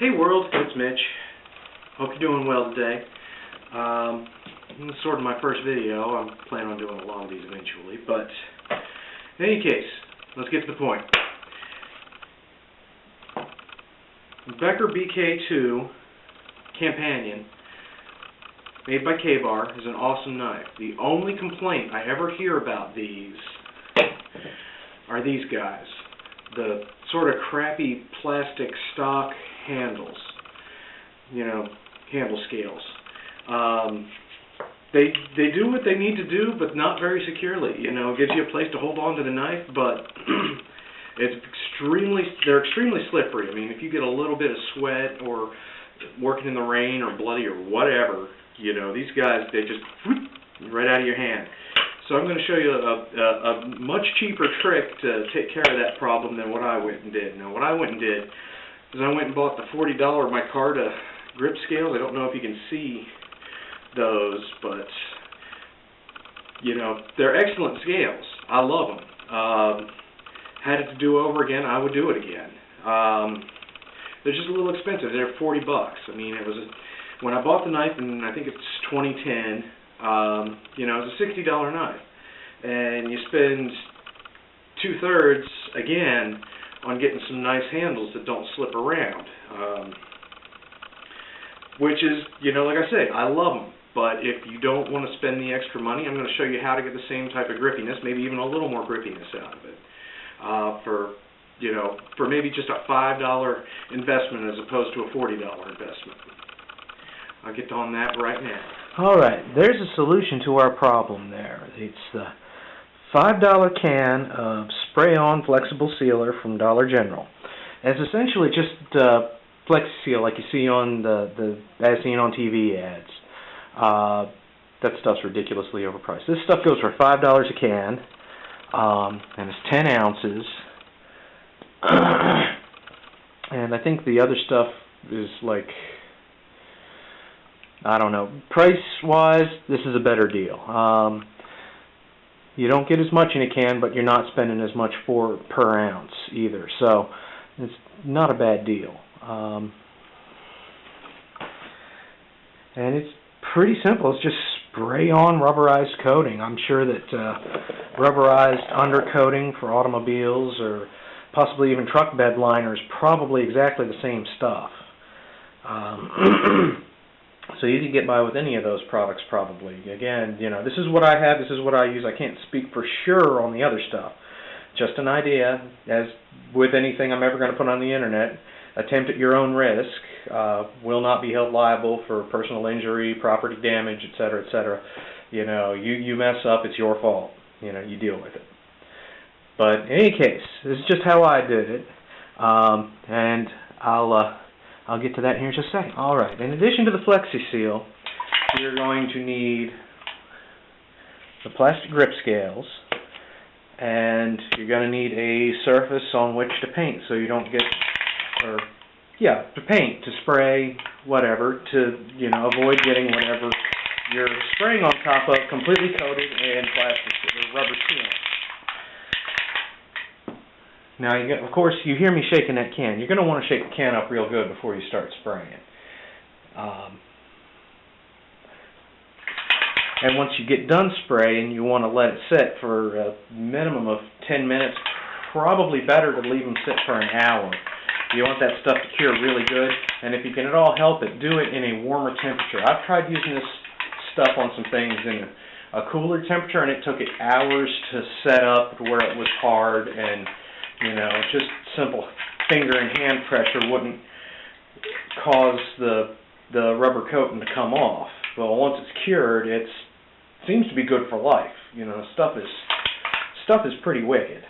Hey world, it's Mitch. Hope you're doing well today. This is sort of my first video. I'm planning on doing a lot of these eventually, but in any case, let's get to the point. Becker BK-2 Campanion, made by K-Bar, is an awesome knife. The only complaint I ever hear about these are these guys. The sort of crappy plastic stock handles, you know, handle scales. They do what they need to do, but not very securely. You know, it gives you a place to hold on to the knife, but they're extremely slippery. I mean, if you get a little bit of sweat or working in the rain or bloody or whatever, you know, these guys, they just whoop, right out of your hand. So I'm going to show you a much cheaper trick to take care of that problem than what I went and did. Now, what I went and did is I went and bought the $40 micarta grip scales. I don't know if you can see those, but, you know, they're excellent scales. I love them. Had it to do over again, I would do it again. They're just a little expensive. They're $40. I mean, it was when I bought the knife, and I think it's 2010. You know, it's a $60 knife, and you spend 2/3 again on getting some nice handles that don't slip around. Which is, you know, like I say, I love them. But if you don't want to spend the extra money, I'm going to show you how to get the same type of grippiness, maybe even a little more grippiness out of it, for maybe just a $5 investment as opposed to a $40 investment. I'll get on that right now. All right, there's a solution to our problem there. It's the $5 can of spray-on flexible sealer from Dollar General. It's essentially just Flexi Seal like you see on as seen on TV ads. That stuff's ridiculously overpriced. This stuff goes for $5 a can, and it's 10 ounces. And I think the other stuff is like, I don't know. Price-wise, this is a better deal. You don't get as much in a can, but you're not spending as much per ounce either. So it's not a bad deal. And it's pretty simple. It's just spray-on rubberized coating. I'm sure that rubberized undercoating for automobiles or possibly even truck bed liners probably exactly the same stuff. So you can get by with any of those products probably. Again, you know, this is what I have, this is what I use. I can't speak for sure on the other stuff. Just an idea. As with anything I'm ever going to put on the internet, attempt at your own risk. Will not be held liable for personal injury, property damage, etc., etc. You know, you mess up, it's your fault. You know, you deal with it. But in any case, this is just how I did it. And I'll get to that here in just a second. All right. In addition to the Flexi Seal, you're going to need the plastic grip scales, and you're going to need a surface on which to paint, so you don't get, to paint, to spray, whatever, to, you know, avoid getting whatever you're spraying on top of completely coated in plastic or rubber sealant. Now, of course, you hear me shaking that can. You're going to want to shake the can up real good before you start spraying. And once you get done spraying, you want to let it sit for a minimum of 10 minutes. Probably better to leave them sit for an hour. You want that stuff to cure really good. And if you can at all help it, do it in a warmer temperature. I've tried using this stuff on some things in a cooler temperature, and it took it hours to set up to where it was hard, and you know, just simple finger and hand pressure wouldn't cause the rubber coating to come off. Well, once it's cured, it seems to be good for life. You know, stuff is pretty wicked.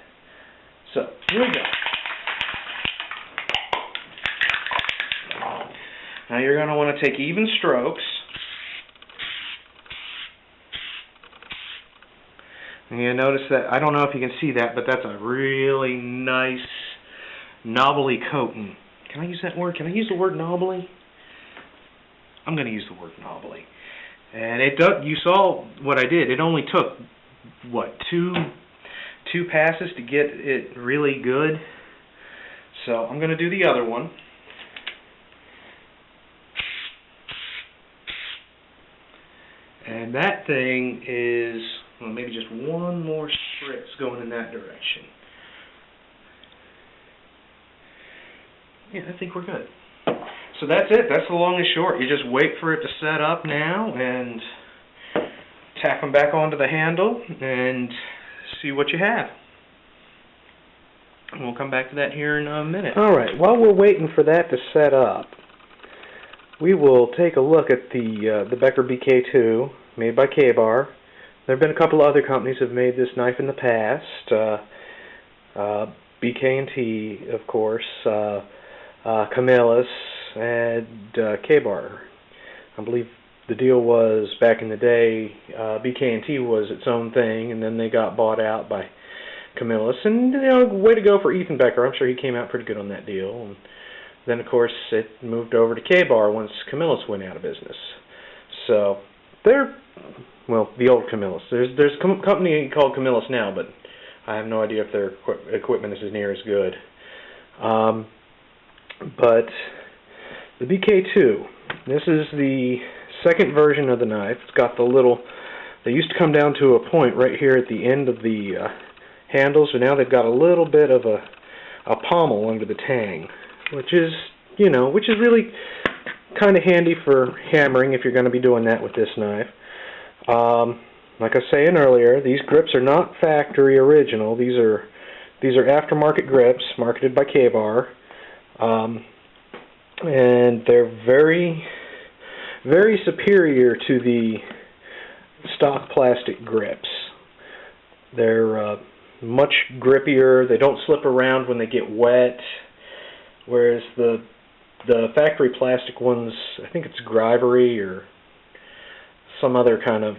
So here we go. Now you're going to want to take even strokes. And you notice that, I don't know if you can see that, but that's a really nice knobbly coating. Can I use that word? Can I use the word knobbly? I'm going to use the word knobbly. And you saw what I did. It only took, what, two passes to get it really good. So I'm going to do the other one. that thing is, well, maybe just one more spritz going in that direction. Yeah, I think we're good. So that's it. That's the long and short. You just wait for it to set up now and tack them back onto the handle and see what you have. And we'll come back to that here in a minute. All right. While we're waiting for that to set up, we will take a look at the Becker BK-2 made by K-Bar. There have been a couple of other companies that have made this knife in the past. BK&T, of course, Camillus, and K-Bar. I believe the deal was, back in the day, BK&T was its own thing, and then they got bought out by Camillus. And, way to go for Ethan Becker. I'm sure he came out pretty good on that deal. And then, of course, it moved over to K-Bar once Camillus went out of business. So, they're, well, the old Camillus. There's a company called Camillus now, but I have no idea if their equipment is as near as good. But the BK-2, this is the second version of the knife. It's got the little, they used to come down to a point right here at the end of the handles, but now they've got a little bit of a pommel under the tang, which is really kind of handy for hammering if you're going to be doing that with this knife. Like I was saying earlier, these grips are not factory original. These are aftermarket grips marketed by K-Bar. And they're very, very superior to the stock plastic grips. They're much grippier. They don't slip around when they get wet, whereas the factory plastic ones, I think it's Grivery or some other kind of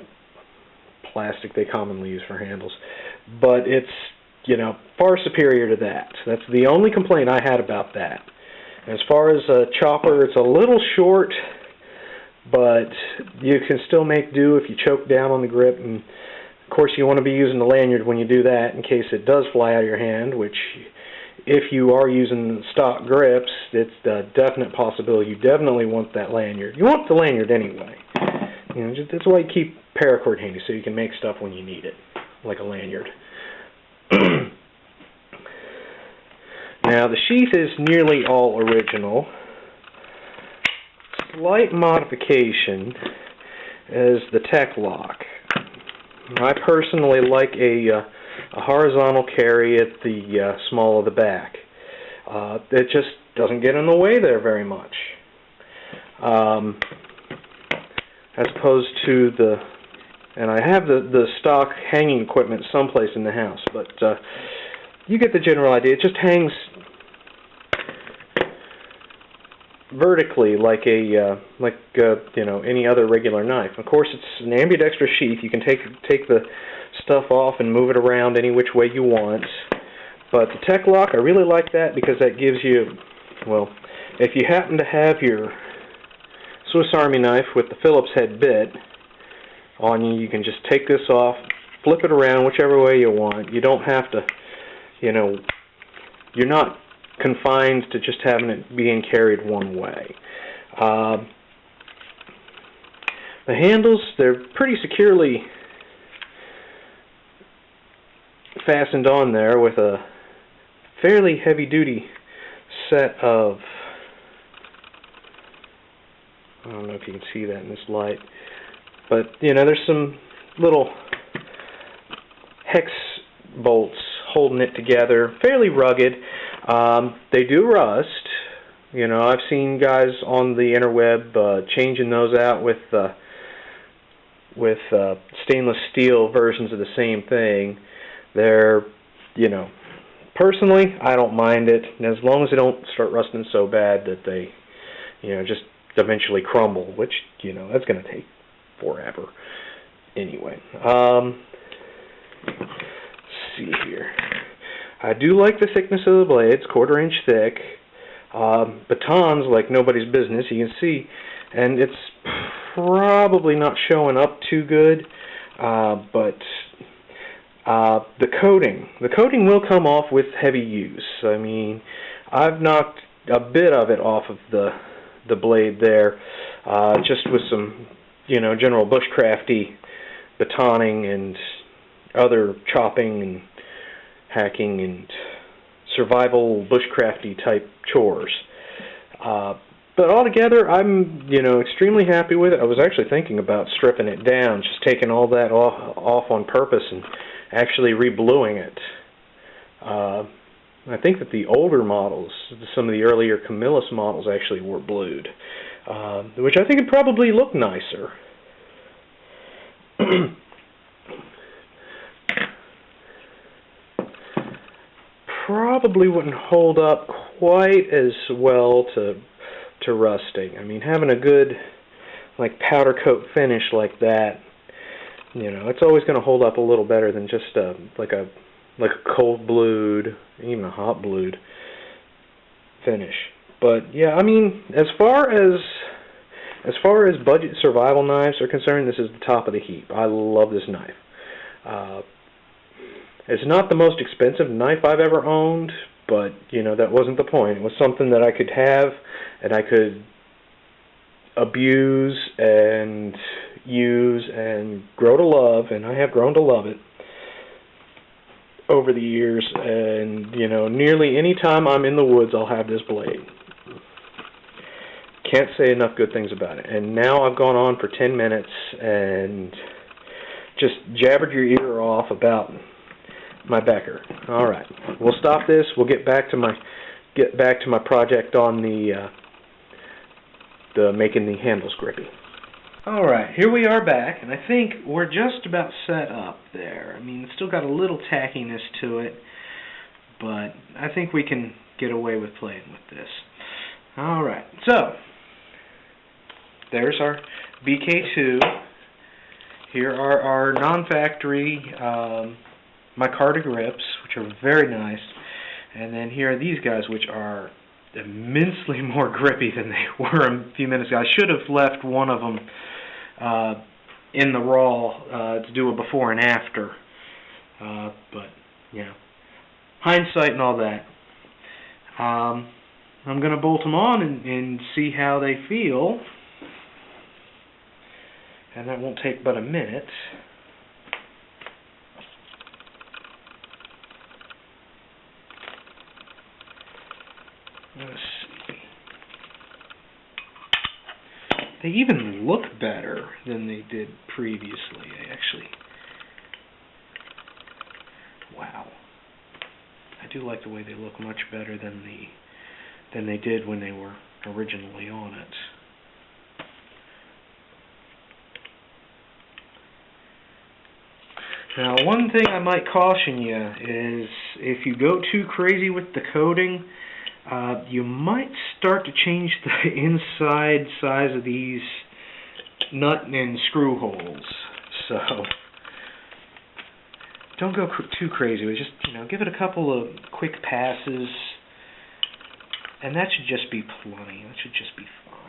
plastic they commonly use for handles, but it's far superior to that. That's the only complaint I had about that. As far as a chopper, it's a little short, but you can still make do if you choke down on the grip. And of course, you want to be using the lanyard when you do that in case it does fly out of your hand, which, if you are using stock grips, it's a definite possibility. You definitely want that lanyard. You want the lanyard anyway. That's why you keep paracord handy, so you can make stuff when you need it, like a lanyard. Now, the sheath is nearly all original. Slight modification is the tech lock. I personally like a horizontal carry at the small of the back. It just doesn't get in the way there very much. As opposed to and I have the stock hanging equipment someplace in the house, but you get the general idea. It just hangs vertically like any other regular knife. Of course, it's an ambidextrous sheath. You can take the stuff off and move it around any which way you want. But the tech lock, I really like that because that gives you, well, if you happen to have your Swiss Army knife with the Phillips head bit on you, you can just take this off, flip it around whichever way you want. You don't have to, you're not confined to just having it being carried one way. The handles, they're pretty securely fastened on there with a fairly heavy-duty set of, I don't know if you can see that in this light, but there's some little hex bolts holding it together, fairly rugged. They do rust. I've seen guys on the interweb changing those out with stainless steel versions of the same thing. They're, personally, I don't mind it, and as long as they don't start rusting so bad that they, just eventually crumble, which, that's going to take forever. Anyway, let's see here. I do like the thickness of the blades, 1/4 inch thick. Batons like nobody's business, you can see, and it's probably not showing up too good, but the coating will come off with heavy use. I mean, I've knocked a bit of it off of the blade there, just with some, general bushcrafty batoning and other chopping and hacking and survival bushcrafty type chores. But altogether, I'm, extremely happy with it. I was actually thinking about stripping it down, just taking all that off on purpose and actually rebluing it. I think that the older models, some of the earlier Camillus models, actually were blued, which I think would probably look nicer. Probably wouldn't hold up quite as well to rusting. I mean, having a good powder coat finish like that, it's always going to hold up a little better than just like a cold blued, even a hot blued finish. But yeah, I mean, as far as budget survival knives are concerned, this is the top of the heap. I love this knife. It's not the most expensive knife I've ever owned, but, that wasn't the point. It was something that I could have and I could abuse and use and grow to love, and I have grown to love it over the years. And, nearly any time I'm in the woods, I'll have this blade. Can't say enough good things about it. And now I've gone on for 10 minutes and just jabbered your ear off about my Becker. All right, we'll stop this. We'll get back to my project on the making the handles grippy. All right, here we are back, and I think we're just about set up there. I mean, it's still got a little tackiness to it, but I think we can get away with playing with this. All right, so there's our BK-2. Here are our non-factory micarta grips, which are very nice. And then here are these guys, which are immensely more grippy than they were a few minutes ago. I should have left one of them in the raw to do a before and after. But, hindsight and all that. I'm going to bolt them on and see how they feel. And that won't take but a minute. Let's see. They even look better than they did previously, actually. Wow. I do like the way they look much better than they did when they were originally on it. Now, one thing I might caution you is if you go too crazy with the coating, you might start to change the inside size of these nut and screw holes. So don't go too crazy. Just give it a couple of quick passes, and that should just be plenty. That should just be fine.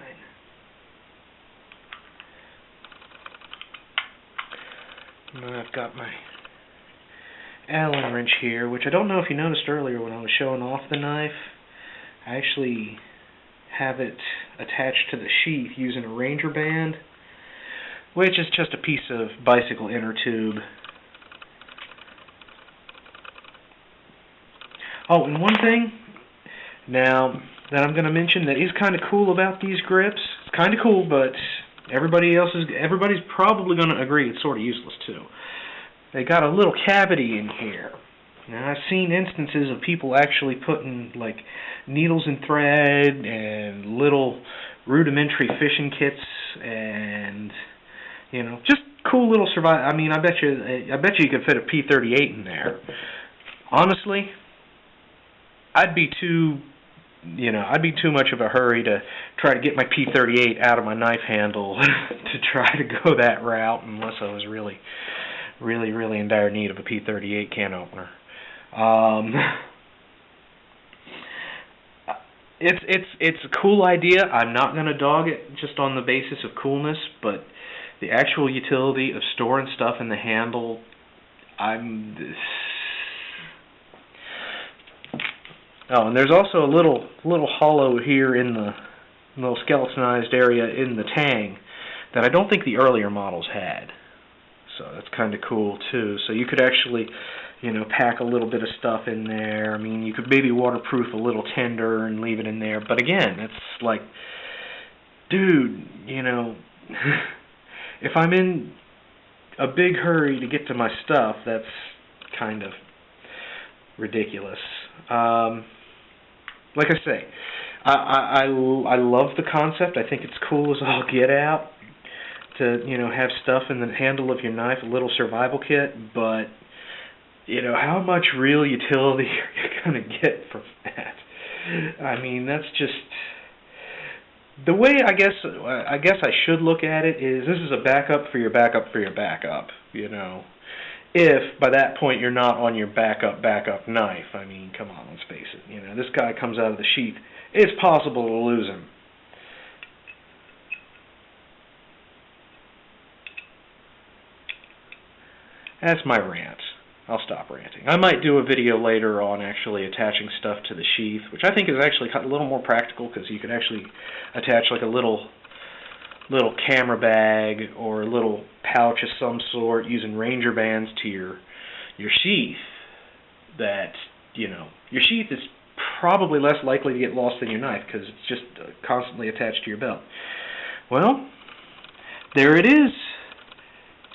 I've got my Allen wrench here, which I don't know if you noticed earlier when I was showing off the knife. I actually have it attached to the sheath using a Ranger band, which is just a piece of bicycle inner tube. Oh, and one thing now that I'm going to mention that is kind of cool about these grips. It's kind of cool, but everybody's probably going to agree it's sort of useless too. They got a little cavity in here. Now, I've seen instances of people actually putting needles and thread and little rudimentary fishing kits and just cool little survival. I mean, I bet you could fit a P-38 in there. Honestly, I'd be too much of a hurry to try to get my P-38 out of my knife handle to try to go that route unless I was really in dire need of a P-38 can opener. It's a cool idea. I'm not going to dog it just on the basis of coolness, but the actual utility of storing stuff in the handle, Oh, and there's also a little hollow here in the little skeletonized area in the tang that I don't think the earlier models had. So that's kind of cool too. So you could actually, you know, pack a little bit of stuff in there. I mean, you could maybe waterproof a little tinder and leave it in there. But again, it's like, dude, you know, if I'm in a big hurry to get to my stuff, that's kind of ridiculous. Like I say, I love the concept. I think it's cool as all get out to, you know, have stuff in the handle of your knife, a little survival kit, but, you know, how much real utility are you going to get from that? I mean, that's just... The way I guess I should look at it is this is a backup for your backup for your backup, you know. If by that point you're not on your backup knife, I mean, come on, let's face it. You know, this guy comes out of the sheath. It's possible to lose him. That's my rant. I'll stop ranting. I might do a video later on actually attaching stuff to the sheath, which I think is actually a little more practical because you could actually attach like a little camera bag or a little pouch of some sort using Ranger bands to your sheath. That, you know, your sheath is probably less likely to get lost than your knife because it's just constantly attached to your belt. Well, there it is.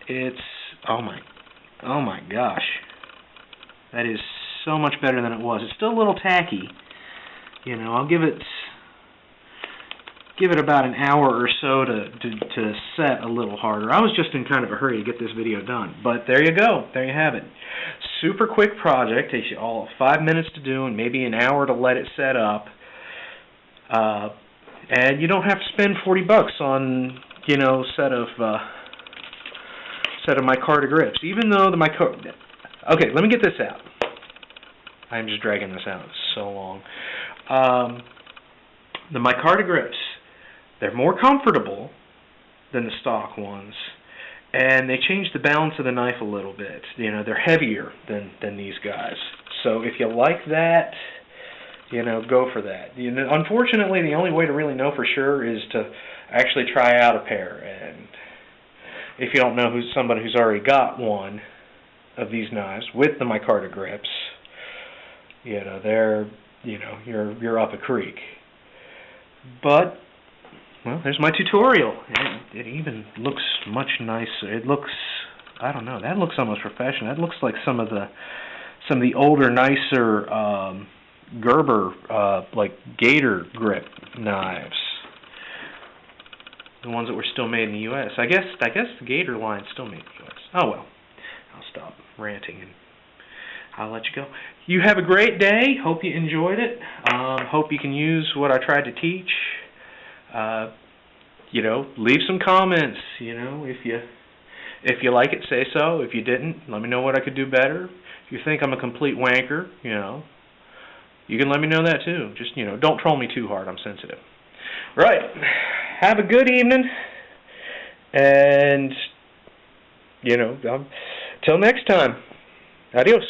It's, oh my gosh. That is so much better than it was. It's still a little tacky. You know, I'll give it about an hour or so to set a little harder. I was just in kind of a hurry to get this video done. But there you go. There you have it. Super quick project. Takes you all 5 minutes to do and maybe an hour to let it set up. And you don't have to spend $40 on, you know, set of micarta grips. Even though the micarta... Okay, let me get this out. I'm just dragging this out. It's so long. The micarta grips, they're more comfortable than the stock ones, and they change the balance of the knife a little bit. You know, they're heavier than these guys. So if you like that, you know, go for that. You know, unfortunately, the only way to really know for sure is to actually try out a pair. And if you don't know somebody who's already got one of these knives with the micarta grips, you know, you're up a creek. But, well, there's my tutorial. It even looks much nicer. It looks, I don't know, that looks almost professional. That looks like some of the older, nicer Gerber, like gator grip knives. The ones that were still made in the U.S. I guess the Gator line's still made in the U.S. Oh well, I'll stop ranting and I'll let you go. You have a great day. Hope you enjoyed it. Hope you can use what I tried to teach. You know, leave some comments. You know, if you like it, say so. If you didn't, let me know what I could do better. If you think I'm a complete wanker, you know, you can let me know that too. Just, you know, don't troll me too hard. I'm sensitive. Right. Have a good evening, and, you know, till next time, adios.